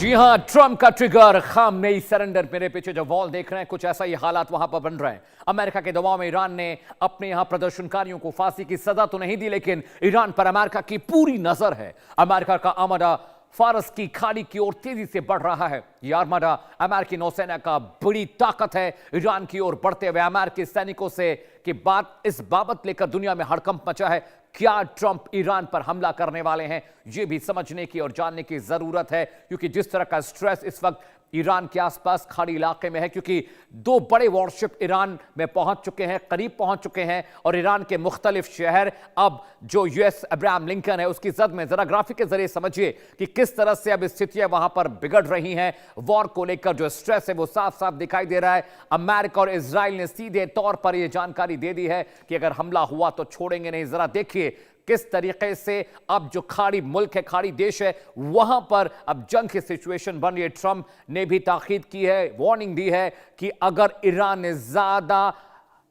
जी हां, ट्रंप का trigger, Khamenei surrender. मेरे पीछे जो वॉल देख रहे हैं, कुछ ऐसा ही हालात वहां पर बन रहे हैं। अमेरिका के दबाव में ईरान ने अपने यहां प्रदर्शनकारियों को फांसी की सजा तो नहीं दी, लेकिन ईरान पर अमेरिका की पूरी नजर है। अमेरिका का आर्मडा फारस की खाड़ी की ओर तेजी से बढ़ रहा है। यह आर्मडा अमेरिकी नौसेना का बड़ी ताकत है। ईरान की ओर बढ़ते हुए अमेरिकी सैनिकों से की बात इस बाबत लेकर दुनिया में हड़कंप मचा है। क्या ट्रंप ईरान पर हमला करने वाले हैं, यह भी समझने की और जानने की जरूरत है, क्योंकि जिस तरह का स्ट्रेस इस वक्त ईरान के आसपास खाड़ी इलाके में है, क्योंकि दो बड़े वॉरशिप ईरान में पहुंच चुके हैं, करीब पहुंच चुके हैं, और ईरान के मुख्तलिफ शहर अब जो यूएस अब्राहम लिंकन है उसकी जद में। जरा ग्राफिक के जरिए समझिए कि किस तरह से अब स्थितियां वहां पर बिगड़ रही हैं। वॉर को लेकर जो स्ट्रेस है वो साफ साफ दिखाई दे रहा है। अमेरिका और इजराइल ने सीधे तौर पर यह जानकारी दे दी है कि अगर हमला हुआ तो छोड़ेंगे नहीं। जरा देखिए किस तरीके से अब जो खाड़ी मुल्क है, खाड़ी देश है, वहां पर अब जंग की सिचुएशन बन रही है। ट्रंप ने भी ताकीद की है, वार्निंग दी है कि अगर ईरान ने ज्यादा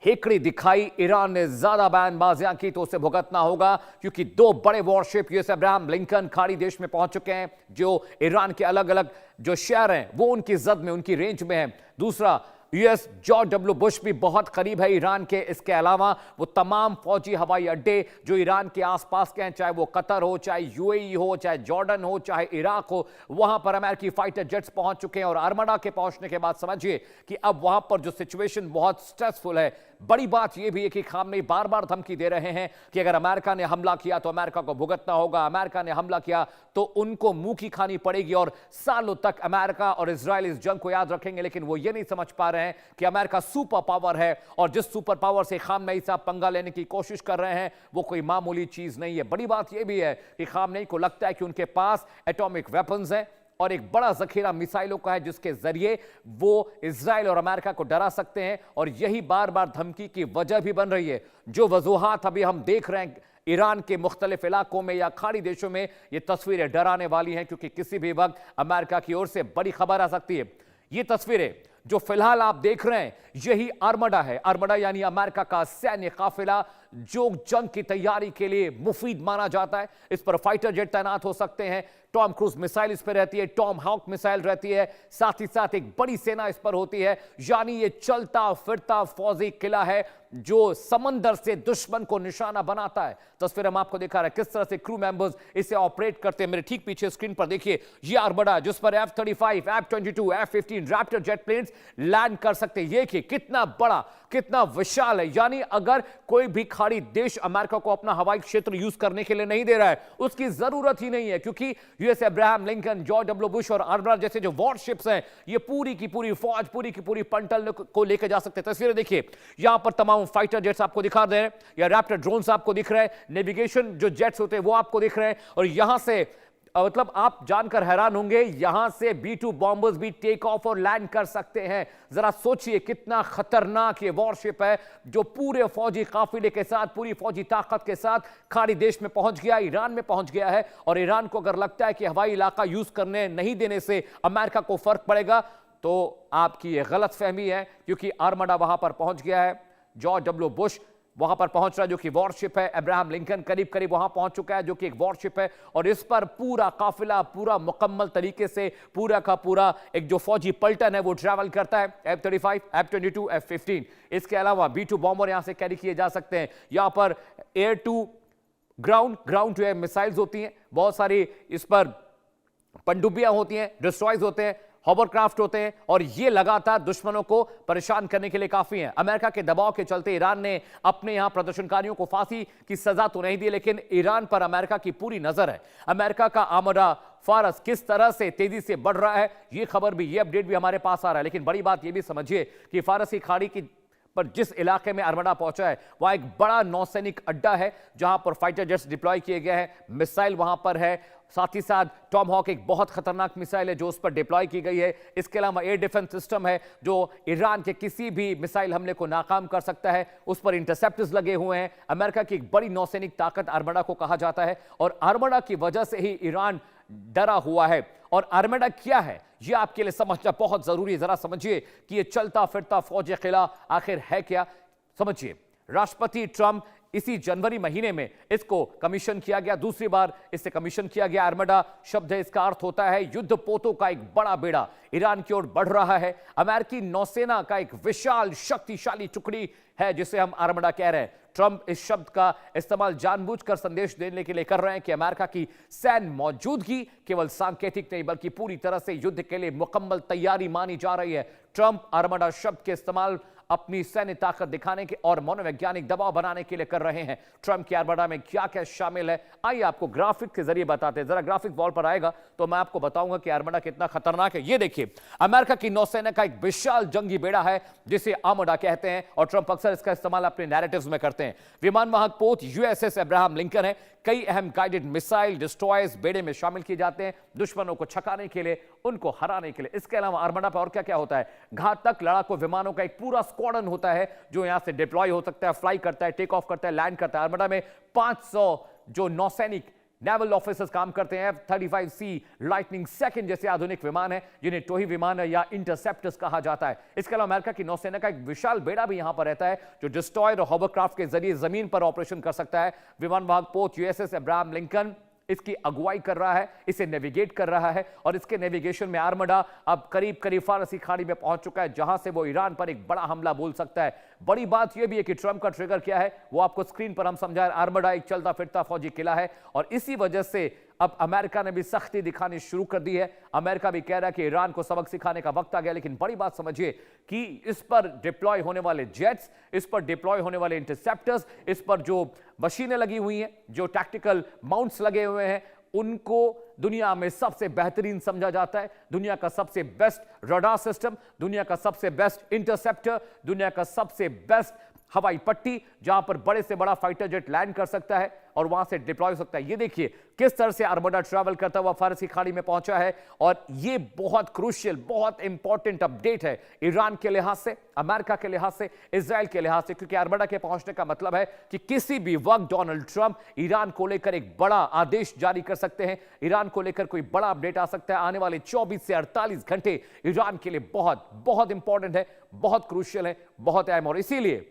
हेकड़ी दिखाई, ईरान ने ज्यादा बयानबाजियां की तो उसे भुगतना होगा, क्योंकि दो बड़े वॉरशिप यूएस अब्राहम लिंकन खाड़ी देश में पहुंच चुके हैं, जो ईरान के अलग अलग जो शहर हैं वो उनकी जद में, उनकी रेंज में है। दूसरा, यूएस जॉर्ज डब्ल्यू बुश भी बहुत करीब है ईरान के। इसके अलावा वो तमाम फौजी हवाई अड्डे जो ईरान के आसपास के हैं, चाहे वो कतर हो, चाहे यूएई हो, चाहे जॉर्डन हो, चाहे इराक हो, वहां पर अमेरिकी फाइटर जेट्स पहुंच चुके हैं। और आर्मडा के पहुंचने के बाद समझिए कि अब वहां पर जो सिचुएशन बहुत स्ट्रेसफुल है। बड़ी बात यह भी है कि खामनेई बार बार धमकी दे रहे हैं कि अगर अमेरिका ने हमला किया तो अमेरिका को भुगतना होगा, अमेरिका ने हमला किया तो उनको मुंह की खानी पड़ेगी, और सालों तक अमेरिका और इजराइल इस जंग को याद रखेंगे। लेकिन वो ये नहीं समझ पा रहे हैं कि अमेरिका सुपर पावर है, और जिस सुपर पावर से खामनेई साहब पंगा लेने की कोशिश कर रहे हैं वो कोई मामूली चीज नहीं है। बड़ी बात यह भी है कि खामनेई को लगता है कि उनके पास एटॉमिक वेपन्स हैं और एक बड़ा जखीरा मिसाइलों का है, जिसके जरिए वो इजराइल और अमेरिका को डरा सकते हैं, और यही बार बार धमकी की वजह भी बन रही है। जो वजूहात अभी हम देख रहे हैं ईरान के मुख्तलिफ इलाकों में या खाड़ी देशों में, ये तस्वीरें डराने वाली हैं, क्योंकि किसी भी वक्त अमेरिका की ओर से बड़ी खबर आ सकती है। ये तस्वीरें जो फिलहाल आप देख रहे हैं, यही आर्मडा है। आर्मडा यानी अमेरिका का सैन्य काफिला, जो जंग की तैयारी के लिए मुफीद माना जाता है। इस पर फाइटर जेट तैनात हो सकते हैं, टॉम क्रूज मिसाइल इस पर रहती है, टॉम हॉक मिसाइल रहती है, साथ ही साथ एक बड़ी सेना इस पर होती है। यानी ये चलता फिरता फौजी किला है जो समंदर से दुश्मन को निशाना बनाता है। तस्वीर हम आपको दिखा रहे हैं किस तरह से क्रू मेंबर्स इसे ऑपरेट करते हैं। मेरे ठीक पीछे स्क्रीन पर देखिए ये आर्मडा, जिस पर F-35, F-22, F-15 Raptor jet planes land कर सकते हैं। ये कितना बड़ा, कितना विशाल है। यानी अगर कोई भी खाड़ी देश अमेरिका को अपना हवाई क्षेत्र यूज करने के लिए नहीं दे रहा है, उसकी जरूरत ही नहीं है, क्योंकि US Abraham Lincoln, George W Bush और आर्मडा जैसे जो वॉरशिप्स हैं, ये पूरी की पूरी फौज, पूरी की पूरी पंटल को लेकर जा सकते हैं। तस्वीरें देखिए, यहां पर तमाम फाइटर जेट्स आपको दिखा रहे हैं, या रैप्टर ड्रोन्स आपको दिख रहे हैं, नेविगेशन जो जेट्स होते हैं वो आपको दिख रहे हैं, और यहां से मतलब आप जानकर हैरान होंगे, यहां से B-2 बॉम्बर्स भी टेक ऑफ और लैंड कर सकते हैं। जरा सोचिए कितना खतरनाक ये वॉरशिप है, जो पूरे फौजी काफिले के साथ, पूरी फौजी ताकत के साथ खाड़ी देश में पहुंच गया, ईरान में पहुंच गया है। और ईरान को अगर लगता है कि हवाई इलाका यूज करने नहीं देने से अमेरिका को फर्क पड़ेगा, तो आपकी यह गलत फहमी है, क्योंकि आर्मडा वहां पर पहुंच गया है। जॉर्ज डब्ल्यू बुश वहां पर पहुंच रहा है, जो कि वॉरशिप है। अब्राहम लिंकन करीब करीब वहां पहुंच चुका है, जो कि एक वॉरशिप है, और इस पर पूरा काफिला पूरा मुकम्मल तरीके से पूरा का पूरा एक जो फौजी पलटन है वो ट्रैवल करता है। F-35, F-22, F-15, इसके अलावा B-2 बॉम्बर यहां से कैरी किए जा सकते हैं। यहां पर air to ground, ground to air missiles होती हैं, बहुत सारी इस पर पनडुब्बियां होती हैं, डिस्ट्रॉयर्स होते हैं, हॉवरक्राफ्ट होते हैं, और ये लगातार दुश्मनों को परेशान करने के लिए काफी हैं। अमेरिका के दबाव के चलते ईरान ने अपने यहां प्रदर्शनकारियों को फांसी की सजा तो नहीं दी, लेकिन ईरान पर अमेरिका की पूरी नजर है। अमेरिका का आर्मडा फारस किस तरह से तेजी से बढ़ रहा है, ये खबर भी, ये अपडेट भी हमारे पास आ रहा है। लेकिन बड़ी बात ये भी समझिए कि फारस की खाड़ी की पर जिस इलाके में आर्मडा पहुंचा है वहां एक बड़ा नौसैनिक अड्डा है, जहां पर फाइटर जेट्स डिप्लॉय किए गए हैं, मिसाइल वहां पर है, साथ ही साथ टॉम हॉक एक बहुत खतरनाक मिसाइल है जो उस पर डिप्लॉय की गई है। इसके अलावा एयर डिफेंस सिस्टम है जो ईरान के किसी भी मिसाइल हमले को नाकाम कर सकता है, उस पर इंटरसेप्टर्स लगे हुए हैं। अमेरिका की एक बड़ी नौसैनिक ताकत आर्मडा को कहा जाता है, और आर्मडा की वजह से ही ईरान डरा हुआ है। और आर्मडा क्या है यह आपके लिए समझना बहुत जरूरी है। जरा समझिए कि यह चलता फिरता फौजी किला आखिर है क्या। समझिए, राष्ट्रपति ट्रंप इसी जनवरी महीने में इसको कमीशन किया गया, दूसरी बार इसे कमीशन किया गया। आर्मडा शब्द है, इसका अर्थ होता है युद्ध पोतों का एक बड़ा बेड़ा ईरान की ओर बढ़ रहा है। अमेरिकी नौसेना का एक विशाल शक्तिशाली टुकड़ी है जिसे हम आर्मडा कह रहे हैं। ट्रंप इस शब्द का इस्तेमाल जानबूझकर संदेश देने के लिए कर रहे हैं कि अमेरिका की सैन्य मौजूदगी केवल सांकेतिक नहीं बल्कि पूरी तरह से युद्ध के लिए मुकम्मल तैयारी मानी जा रही है। ट्रंप आर्मडा शब्द के इस्तेमाल अपनी सैन्य ताकत दिखाने के और मनोवैज्ञानिक दबाव बनाने के लिए कर रहे हैं। ट्रंप की आर्मडा में क्या क्या शामिल है, आइए आपको ग्राफिक के जरिए बताते हैं। जरा ग्राफिक वॉल पर आएगा तो मैं आपको बताऊंगा कि आर्मडा कितना खतरनाक है। ये देखिए, अमेरिका की नौसेना का एक विशाल जंगी बेड़ा है जिसे आर्मडा कहते हैं और ट्रंप अक्सर इसका इस्तेमाल अपने नैरेटिव्स में करते हैं। विमान वाहक पोत यूएसएस अब्राहम लिंकन है। कई अहम गाइडेड मिसाइल डिस्ट्रॉयर्स बेड़े में शामिल किए जाते हैं दुश्मनों को छकाने के लिए, उनको हराने के लिए। इसके अलावा आर्मडा पर और क्या क्या होता है, घातक लड़ाकू विमानों का एक पूरा स्क्वाड्रन होता है जो यहां से डिप्लॉय हो सकता है, फ्लाई करता है, टेक ऑफ करता है, लैंड करता है। आर्मडा में 500 जो नौसैनिक नेवल ऑफिसर्स काम करते हैं। F-35C लाइटनिंग सेकंड जैसे आधुनिक विमान है जिन्हें टोही विमान या इंटरसेप्टर्स कहा जाता है। इसके अलावा अमेरिका की नौसेना का एक विशाल बेड़ा भी यहां पर रहता है जो डिस्ट्रॉयर और हॉवरक्राफ्ट के जरिए जमीन पर ऑपरेशन कर सकता है। विमान वाहक पोत यूएसएस अब्राहम लिंकन इसकी अगुवाई कर रहा है, इसे नेविगेट कर रहा है और इसके नेविगेशन में आर्मडा अब करीब करीब फारसी खाड़ी में पहुंच चुका है जहां से वो ईरान पर एक बड़ा हमला बोल सकता है। बड़ी बात यह भी है कि ट्रंप का ट्रिगर क्या है वो आपको स्क्रीन पर हम समझाएं। आर्मडा एक चलता फिरता फौजी किला है और इसी वजह से अब अमेरिका ने भी सख्ती दिखानी शुरू कर दी है। अमेरिका भी कह रहा है कि ईरान को सबक सिखाने का वक्त आ गया। लेकिन बड़ी बात समझिए कि इस पर डिप्लॉय होने वाले जेट्स, इस पर डिप्लॉय होने वाले इंटरसेप्टर्स, इस पर जो मशीनें लगी हुई हैं, जो टैक्टिकल माउंट्स लगे हुए हैं, उनको दुनिया में सबसे बेहतरीन समझा जाता है। दुनिया का सबसे बेस्ट रडार सिस्टम, दुनिया का सबसे बेस्ट इंटरसेप्टर, दुनिया का सबसे बेस्ट हवाई पट्टी जहां पर बड़े से बड़ा फाइटर जेट लैंड कर सकता है और वहां से डिप्लॉय हो सकता है। ये देखिए किस तरह से आर्मडा ट्रैवल करता हुआ फारसी खाड़ी में पहुंचा है और ये बहुत क्रूशियल, बहुत इंपॉर्टेंट अपडेट है ईरान के लिहाज से, अमेरिका के लिहाज से, इजराइल के लिहाज से, क्योंकि आर्मडा के पहुंचने का मतलब है कि किसी भी वक्त डोनाल्ड ट्रंप ईरान को लेकर एक बड़ा आदेश जारी कर सकते हैं। ईरान को लेकर कोई बड़ा अपडेट आ सकता है। आने वाले 24 से 48 घंटे ईरान के लिए बहुत बहुत इंपॉर्टेंट है, बहुत क्रूशियल है, बहुत अहम। और इसीलिए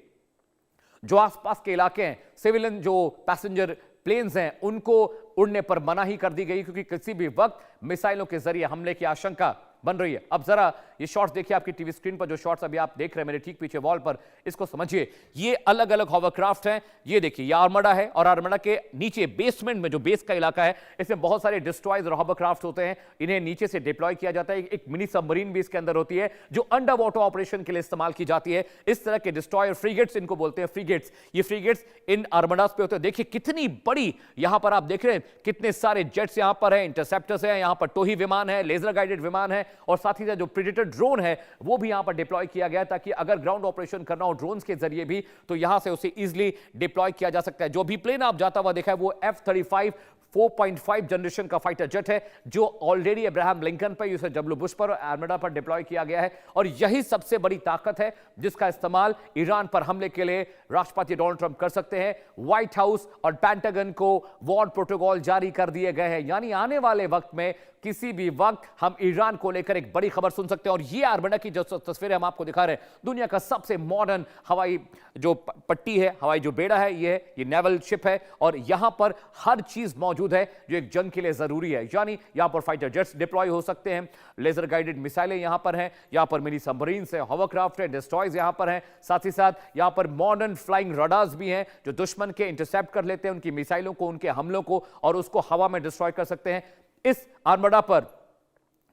जो आसपास के इलाके हैं, सिविलियन जो पैसेंजर प्लेन्स हैं, उनको उड़ने पर मनाही कर दी गई क्योंकि किसी भी वक्त मिसाइलों के जरिए हमले की आशंका बन रही है। अब जरा ये शॉट्स देखिए आपकी टीवी स्क्रीन पर, जो शॉट्स अभी आप देख रहे हैं मेरे ठीक पीछे वॉल पर, इसको समझिए। ये अलग अलग हॉवरक्राफ्ट हैं। ये देखिए, ये आर्मडा है और आर्मडा के नीचे बेसमेंट में जो बेस का इलाका है, इसमें बहुत सारे डिस्ट्रॉयर्स और हॉवरक्राफ्ट होते हैं। इन्हें नीचे से डिप्लॉय किया जाता है। एक मिनी सबमरीन भी इसके अंदर होती है जो अंडर वाटर ऑपरेशन के लिए इस्तेमाल की जाती है। इस तरह के डिस्ट्रॉयर, फ्रीगेट्स इनको बोलते हैं, फ्रीगेट्स। ये फ्रीगेट्स इन आर्मडास पे होते हैं। देखिए कितनी बड़ी, यहां पर आप देख रहे हैं कितने सारे जेट्स यहां पर है, इंटरसेप्टर्स है, यहां पर टोही विमान है, लेजर गाइडेड विमान है और साथ ही साथ जो प्रेडेटर ड्रोन है वो भी यहां पर डिप्लॉय किया गया ताकि अगर ग्राउंड ऑपरेशन करना हो ड्रोन्स के जरिए भी तो यहां से उसे इजीली डिप्लॉय किया जा सकता है। जो भी प्लेन आप जाता हुआ देखा है वो F-35 4.5 जनरेशन का फाइटर जेट है जो ऑलरेडी अब्राहम लिंकन पर, यूएस डब्ल्यू बुश पर और आर्मडा पर डिप्लॉय किया गया है और यही सबसे बड़ी ताकत है जिसका इस्तेमाल ईरान पर हमले के लिए राष्ट्रपति डोनाल्ड ट्रंप कर सकते हैं। व्हाइट हाउस और पेंटागन को वॉर प्रोटोकॉल जारी कर दिए गए हैं, यानी आने वाले वक्त में किसी भी वक्त हम ईरान को लेकर एक बड़ी खबर सुन सकते हैं। और ये आर्मडा की जो तस्वीरें हम आपको दिखा रहे हैं, दुनिया का सबसे मॉडर्न हवाई जो पट्टी है, हवाई जो बेड़ा है, ये नेवल शिप है और यहां पर हर चीज मौजूद है जो एक जंग के लिए जरूरी है। यानी यहां पर फाइटर जेट्स डिप्लॉय हो सकते हैं, लेजर गाइडेड मिसाइलें यहां पर हैं, यहां पर मिनी सबमरीन्स है, हॉवरक्राफ्ट है, डिस्ट्रॉयर्स यहां पर हैं, साथ ही साथ यहां पर मॉडर्न फ्लाइंग रडार्स भी हैं जो दुश्मन के इंटरसेप्ट कर लेते हैं उनकी मिसाइलों को, उनके हमलों को और उसको हवा में डिस्ट्रॉय कर सकते हैं। इस आर्मडा पर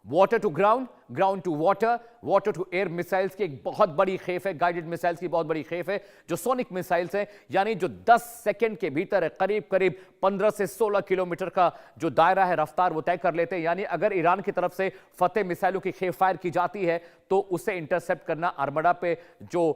water to ground, ground to water, water to air missiles की एक बहुत बड़ी खेप है, गाइडेड मिसाइल्स की बहुत बड़ी खेप है जो सोनिक मिसाइल्स हैं, यानी जो 10 सेकंड के भीतर करीब करीब 15 से 16 किलोमीटर का जो दायरा है, रफ्तार वो तय कर लेते हैं। यानी अगर ईरान की तरफ से फतेह मिसाइलों की खेप फायर की जाती है तो उसे इंटरसेप्ट करना आर्मडा पे जो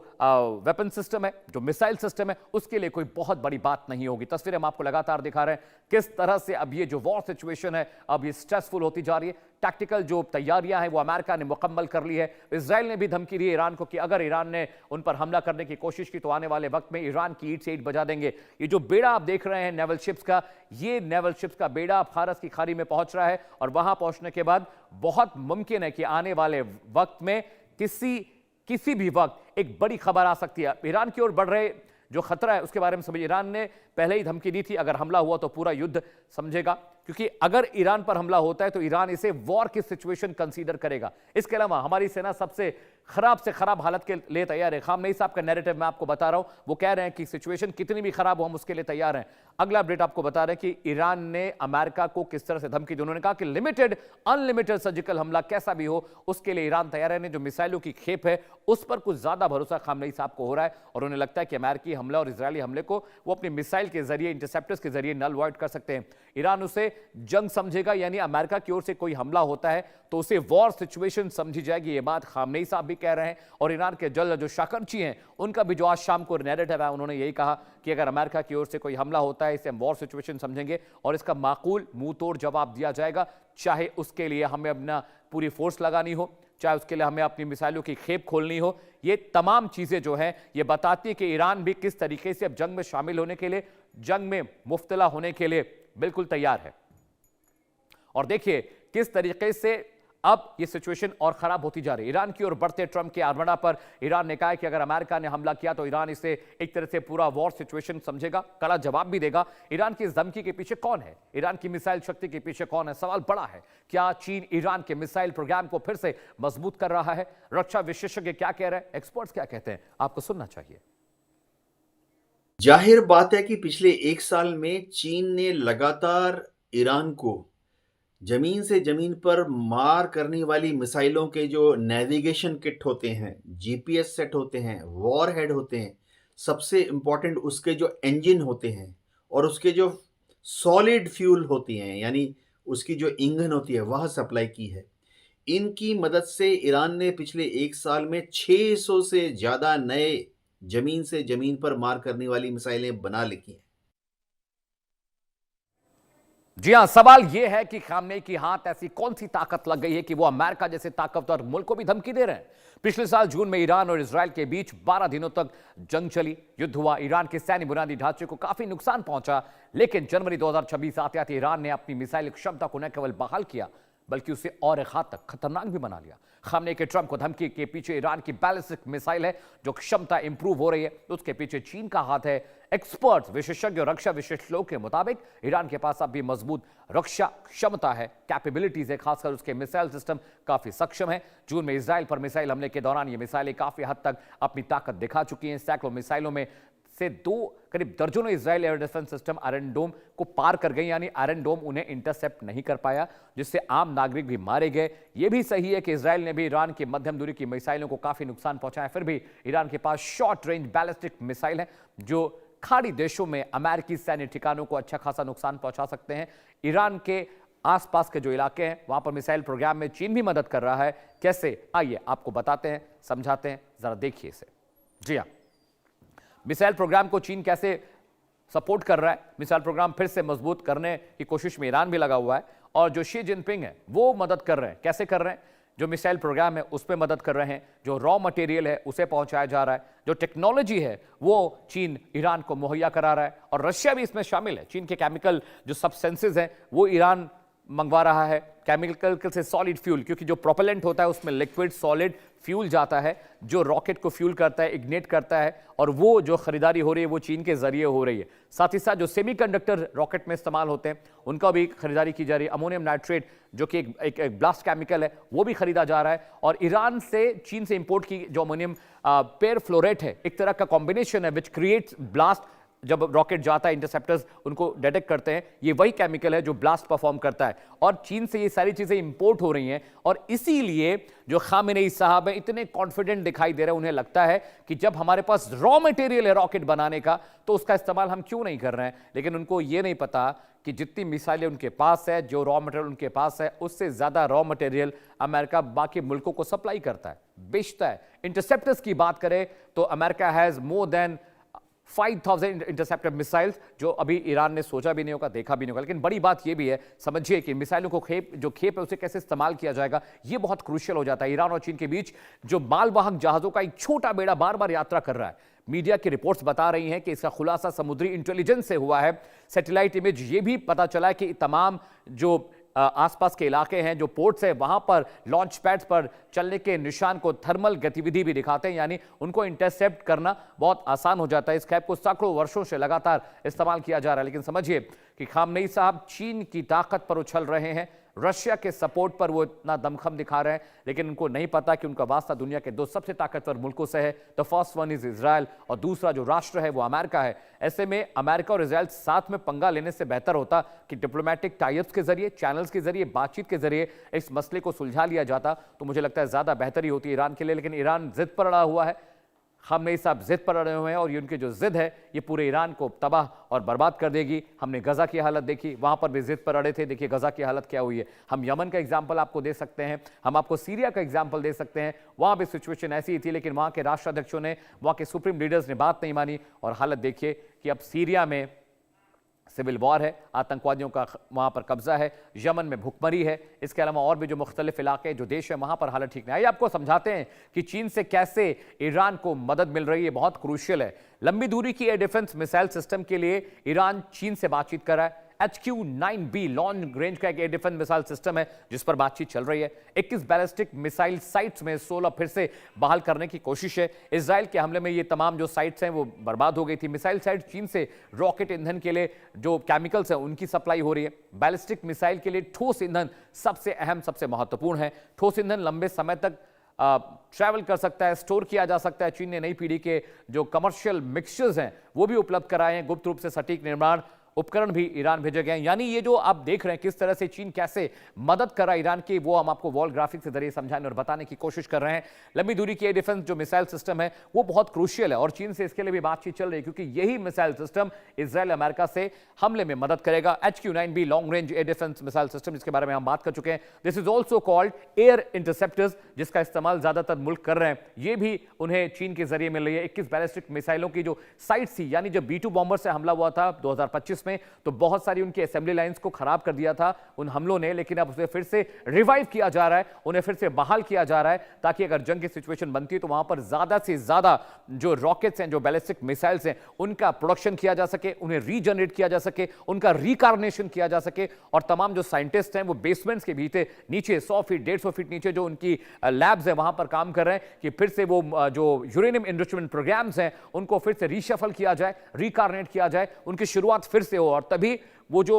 वेपन सिस्टम है, जो मिसाइल सिस्टम है, उसके लिए कोई बहुत बड़ी बात नहीं होगी। तस्वीरें हम आपको लगातार दिखा रहे हैं किस तरह से अब ये जो वॉर सिचुएशन है अब ये स्ट्रेसफुल होती जा रही है। टैक्टिकल जो तैयारियां हैं वो अमेरिका ने मुकम्मल कर ली है। इजराइल ने भी धमकी दी ईरान को कि अगर ईरान ने उन पर हमला करने की कोशिश की तो आने वाले वक्त में ईरान की ईंट से ईंट बजा देंगे। ये जो बेड़ा आप देख रहे हैं नेवल शिप्स का, ये नेवल शिप्स का बेड़ा फारस की खाड़ी में पहुंच रहा है और वहां पहुंचने के बाद बहुत मुमकिन है कि आने वाले वक्त में किसी भी वक्त एक बड़ी खबर आ सकती है। ईरान की ओर बढ़ रहे जो खतरा है उसके बारे में समझिए। ईरान ने पहले ही धमकी दी थी, अगर हमला हुआ तो पूरा युद्ध समझेगा, क्योंकि अगर ईरान पर हमला होता है तो ईरान इसे वॉर की सिचुएशन कंसीडर करेगा। इसके अलावा हमारी सेना सबसे खराब से खराब हालत के लिए तैयार है। खामनेई साहब का नैरेटिव मैं आपको बता रहा हूं, वो कह रहे हैं कि सिचुएशन कितनी भी खराब हो हम उसके लिए तैयार हैं। अगला अपडेट आपको बता रहे हैं कि ईरान ने अमेरिका को किस तरह से धमकी दी। उन्होंने कहा कि लिमिटेड अनलिमिटेड सर्जिकल हमला कैसा भी हो उसके लिए ईरान तैयार है। जो मिसाइलों की खेप है उस पर कुछ ज्यादा भरोसा खामनेई साहब को हो रहा है और उन्हें लगता है कि अमेरिकी हमला और इजरायली हमले को वो अपनी मिसाइल के जरिए, इंटरसेप्टर्स के जरिए नल वॉइड कर सकते हैं। ईरान उसे जंग समझेगा, यानी अमेरिका की ओर से कोई हमला होता है तो उसे वॉर सिचुएशन समझी जाएगी। ये बात खामनेई साहब भी कह रहे हैं और ईरान के जो शाकरची हैं उनका भी जो आज शाम को नैरेटिव है उन्होंने यही कहा कि अगर अमेरिका की ओर से कोई हमला होता है इसे हम वॉर सिचुएशन समझेंगे और इसका माकूल मुंह तोड़ जवाब दिया जाएगा, चाहे उसके लिए हमें अपना पूरी फोर्स लगानी हो, चाहे उसके लिए हमें अपनी मिसाइलों की खेप खोलनी हो। ये तमाम चीजें जो हैं ये बताती है कि ईरान भी किस तरीके से अब जंग में शामिल होने के लिए, जंग में मुफ्तला होने के लिए बिल्कुल तैयार है। और देखिए किस तरीके से अब ये सिचुएशन और खराब होती जा रही है। ईरान की ओर बढ़ते ट्रंप के आर्मड़ा पर ईरान ने कहा है कि अगर अमेरिका ने हमला किया तो ईरान इसे एक तरह से पूरा वॉर सिचुएशन समझेगा, कड़ा जवाब भी देगा। ईरान की इस धमकी के पीछे कौन है, ईरान की मिसाइल शक्ति के पीछे कौन है, सवाल बड़ा है। क्या चीन ईरान के मिसाइल प्रोग्राम को फिर से मजबूत कर रहा है? रक्षा विशेषज्ञ क्या कह रहे हैं, एक्सपर्ट्स क्या कहते हैं, आपको सुनना चाहिए। जाहिर बात है कि पिछले एक साल में चीन ने लगातार ईरान को जमीन से जमीन पर मार करने वाली मिसाइलों के जो नेविगेशन किट होते हैं, जीपीएस सेट होते हैं, वॉर हेड होते हैं, सबसे इम्पॉर्टेंट उसके जो इंजन होते हैं और उसके जो सॉलिड फ्यूल होती हैं, यानी उसकी जो ईंधन होती है वह सप्लाई की है। इनकी मदद से ईरान ने पिछले एक साल में 600 से ज़्यादा नए जमीन से जमीन पर मार करने वाली मिसाइलें बना लिखी हैं। जी हां, सवाल यह है कि खामनेई की हाथ ऐसी कौन सी ताकत लग गई है कि वो अमेरिका जैसे ताकतवर मुल्क को भी धमकी दे रहे हैं। पिछले साल जून में ईरान और इजराइल के बीच 12 दिनों तक जंग चली, युद्ध हुआ, ईरान के सैन्य बुनियादी ढांचे को काफी नुकसान पहुंचा। लेकिन जनवरी 2026 आते आते ईरान ने अपनी मिसाइल क्षमता को न केवल बहाल किया बल्कि उसे और एक हाथ तक खतरनाक भी बना लिया। खामनेई के ट्रंप को धमकी के पीछे ईरान की बैलिस्टिक मिसाइल है जो क्षमता इंप्रूव हो रही है, तो उसके पीछे चीन का हाथ है। एक्सपर्ट्स, विशेषज्ञ, रक्षा विशेषज्ञों के मुताबिक ईरान के पास अब भी मजबूत रक्षा क्षमता है, कैपेबिलिटीज है, खासकर उसके मिसाइल सिस्टम काफी सक्षम है। जून में इजराइल पर मिसाइल हमले के दौरान ये मिसाइलें काफी हद तक अपनी ताकत दिखा चुकी हैं। सैकड़ों मिसाइलों में से करीब दर्जनों Israel air defence system iron dome को पार कर गई, यानी आयरन डोम उन्हें इंटरसेप्ट नहीं कर पाया, जिससे आम नागरिक भी मारे गए। यह भी सही है कि इजराइल ने भी ईरान की मध्यम दूरी की मिसाइलों को काफी नुकसान पहुंचाया। फिर भी ईरान के पास शॉर्ट रेंज बैलिस्टिक मिसाइल है जो खाड़ी देशों में अमेरिकी सैन्य ठिकानों को अच्छा खासा नुकसान पहुंचा सकते हैं। ईरान के आसपास के जो इलाके हैं वहां पर मिसाइल प्रोग्राम में चीन भी मदद कर रहा है। कैसे, आइए आपको बताते हैं, समझाते हैं, जरा देखिए इसे। जी हाँ, मिसाइल प्रोग्राम को चीन कैसे सपोर्ट कर रहा है, मिसाइल प्रोग्राम फिर से मजबूत करने की कोशिश में ईरान भी लगा हुआ है और जो शी जिनपिंग है वो मदद कर रहे हैं। कैसे कर रहे हैं? जो मिसाइल प्रोग्राम है उस पर मदद कर रहे हैं, जो रॉ मटेरियल है उसे पहुंचाया जा रहा है, जो टेक्नोलॉजी है वो चीन ईरान को मुहैया करा रहा है और रशिया भी इसमें शामिल है। चीन के केमिकल जो सब्सटेंसेज हैं वो ईरान मंगवा रहा है, केमिकल से सॉलिड फ्यूल, क्योंकि जो प्रोपेलेंट होता है उसमें लिक्विड सॉलिड फ्यूल जाता है जो रॉकेट को फ्यूल करता है, इग्नेट करता है, और वो जो खरीदारी हो रही है वो चीन के जरिए हो रही है। साथ ही साथ जो सेमीकंडक्टर रॉकेट में इस्तेमाल होते हैं उनका भी खरीदारी की जा रही है। अमोनियम नाइट्रेट जो कि एक ब्लास्ट केमिकल है वो भी खरीदा जा रहा है और ईरान से चीन से इंपोर्ट की जो अमोनियम पेर फ्लोरेट है, एक तरह का कॉम्बिनेशन है विच क्रिएट्स ब्लास्ट। जब रॉकेट जाता है, इंटरसेप्टर्स उनको डिटेक्ट करते हैं, ये वही केमिकल है जो ब्लास्ट परफॉर्म करता है और चीन से ये सारी चीजें इंपोर्ट हो रही हैं। और इसीलिए जो खामेनेई साहब हैं इतने कॉन्फिडेंट दिखाई दे रहे हैं, उन्हें लगता है कि जब हमारे पास रॉ मटेरियल है रॉकेट बनाने का तो उसका इस्तेमाल हम क्यों नहीं कर रहे हैं। लेकिन उनको ये नहीं पता कि जितनी मिसाइलें उनके पास है, जो रॉ मटेरियल उनके पास है, उससे ज्यादा रॉ मटेरियल अमेरिका बाकी मुल्कों को सप्लाई करता है, बेचता है। इंटरसेप्टर्स की बात करें तो America has more than 5000 interceptor missiles, जो अभी ईरान ने सोचा भी नहीं होगा, देखा भी नहीं होगा। लेकिन बड़ी बात यह भी है, समझिए कि मिसाइलों को खेप है उसे कैसे इस्तेमाल किया जाएगा, यह बहुत क्रूशियल हो जाता है। ईरान और चीन के बीच जो मालवाहक जहाजों का एक छोटा बेड़ा बार बार यात्रा कर रहा है, मीडिया की रिपोर्ट्स बता रही हैं कि इसका खुलासा समुद्री इंटेलिजेंस से हुआ है। सैटेलाइट इमेज ये भी पता चला है कि तमाम जो आसपास के इलाके हैं, जो पोर्ट्स है, वहां पर लॉन्च पैड्स पर चलने के निशान को थर्मल गतिविधि भी दिखाते हैं, यानी उनको इंटरसेप्ट करना बहुत आसान हो जाता है। इस कैप को सैकड़ों वर्षों से लगातार इस्तेमाल किया जा रहा है। लेकिन समझिए कि खामनेई साहब चीन की ताकत पर उछल रहे हैं, रशिया के सपोर्ट पर वो इतना दमखम दिखा रहे हैं, लेकिन उनको नहीं पता कि उनका वास्ता दुनिया के दो सबसे ताकतवर मुल्कों से है। The first one is Israel और दूसरा जो राष्ट्र है वो अमेरिका है। ऐसे में अमेरिका और इजराइल साथ में पंगा लेने से बेहतर होता कि डिप्लोमेटिक टाइप्स के जरिए, चैनल्स के जरिए, बातचीत के जरिए इस मसले को सुलझा लिया जाता, तो मुझे लगता है ज्यादा बेहतरी होती ईरान के लिए। लेकिन ईरान जिद पर अड़ा हुआ है, खामनेई साहब जिद पर अड़े हुए हैं और ये उनकी जो जिद है ये पूरे ईरान को तबाह और बर्बाद कर देगी। हमने गजा की हालत देखी, वहां पर भी जिद पर अड़े थे, देखिए गजा की हालत क्या हुई है। हम यमन का एग्जाम्पल आपको दे सकते हैं, हम आपको सीरिया का एग्जाम्पल दे सकते हैं, वहां भी सिचुएशन ऐसी ही थी, लेकिन वहां के राष्ट्राध्यक्षों ने, वहां के सुप्रीम लीडर्स ने बात नहीं मानी और हालत देखिए कि अब सीरिया में सिविल वॉर है, आतंकवादियों का वहां पर कब्जा है, यमन में भुखमरी है, इसके अलावा और भी जो मुख्तलिफ इलाके जो देश है वहां पर हालत ठीक नहीं। आइए आपको समझाते हैं कि चीन से कैसे ईरान को मदद मिल रही है, बहुत क्रूशियल है। लंबी दूरी की एयर डिफेंस मिसाइल सिस्टम के लिए ईरान चीन से बातचीत कर रहा है। HQ-9B लॉन्ग रेंज का एक एयर डिफेंस मिसाइल सिस्टम है जिस पर बातचीत चल रही है। 21 बैलिस्टिक मिसाइल साइट्स में 16 फिर से बहाल करने की कोशिश है। इजराइल के हमले में ये तमाम जो साइट्स हैं वो बर्बाद हो गई थी। मिसाइल साइट चीन से रॉकेट ईंधन के लिए जो केमिकल्स हैं उनकी सप्लाई हो रही है। बैलिस्टिक मिसाइल के लिए ठोस ईंधन सबसे अहम, सबसे महत्वपूर्ण है। ठोस ईंधन लंबे समय तक ट्रैवल कर सकता है, स्टोर किया जा सकता है। चीन ने नई पीढ़ी के जो कमर्शियल मिक्सचर्स हैं वो भी उपलब्ध कराए हैं। गुप्त रूप से सटीक निर्माण उपकरण भी ईरान भेजे गए हैं। यानी ये जो आप देख रहे हैं किस तरह से चीन कैसे मदद कर रहा है ईरान की, वो हम आपको वॉल ग्राफिक्स के जरिए समझाने और बताने की कोशिश कर रहे हैं। लंबी दूरी की एयर डिफेंस जो मिसाइल सिस्टम है वो बहुत क्रूशियल है और चीन से इसके लिए भी बातचीत चल रही है, क्योंकि यही मिसाइल सिस्टम इजराइल अमेरिका से हमले में मदद करेगा। HQ-9B long range air defence missile system, जिसके बारे में हम बात कर चुके हैं। This is also called air interceptors, जिसका इस्तेमाल ज्यादातर मुल्क कर रहे हैं। ये भी उन्हें चीन के जरिए मिल रही है। 21 बैलिस्टिक मिसाइलों की जो साइट थी, यानी जब B-2 बॉम्बर से हमला हुआ था 2025 में, तो बहुत सारी उनकी असेंबली लाइंस को खराब कर दिया था उन हमलों ने, लेकिन अब उसे फिर से रिवाइव किया जा रहा है, उन्हें फिर से बहाल किया जा रहा है, ताकि अगर जंग की सिचुएशन बनती है तो वहां पर ज्यादा से ज्यादा जो रॉकेट्स हैं, जो बैलिस्टिक मिसाइल्स हैं, उनका प्रोडक्शन किया जा सके, उन्हें रीजनरेट किया जा सके, उनका रिकार्नेशन किया जा सके। और तमाम जो साइंटिस्ट हैं वो बेसमेंट्स के भीतर नीचे 100 फीट 150 फीट नीचे जो उनकी लैब्स हैं वहां पर काम कर रहे हैं कि फिर से वो जो यूरेनियम एनरिचमेंट प्रोग्राम्स हैं उनको फिर से रीशफल किया जाए, रिकार्नेट किया जाए, उनकी शुरुआत फिर से हो। और तभी वो जो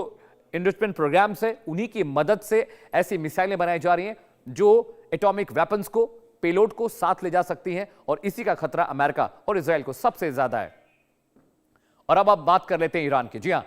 इन्वेस्टमेंट प्रोग्राम्स है उन्हीं की मदद से ऐसी मिसाइलें बनाई जा रही हैं जो एटॉमिक वेपन्स को, पेलोड को साथ ले जा सकती हैं। और इसी का खतरा अमेरिका और इजराइल को सबसे ज्यादा है। और अब आप बात कर लेते हैं ईरान की। जी हां,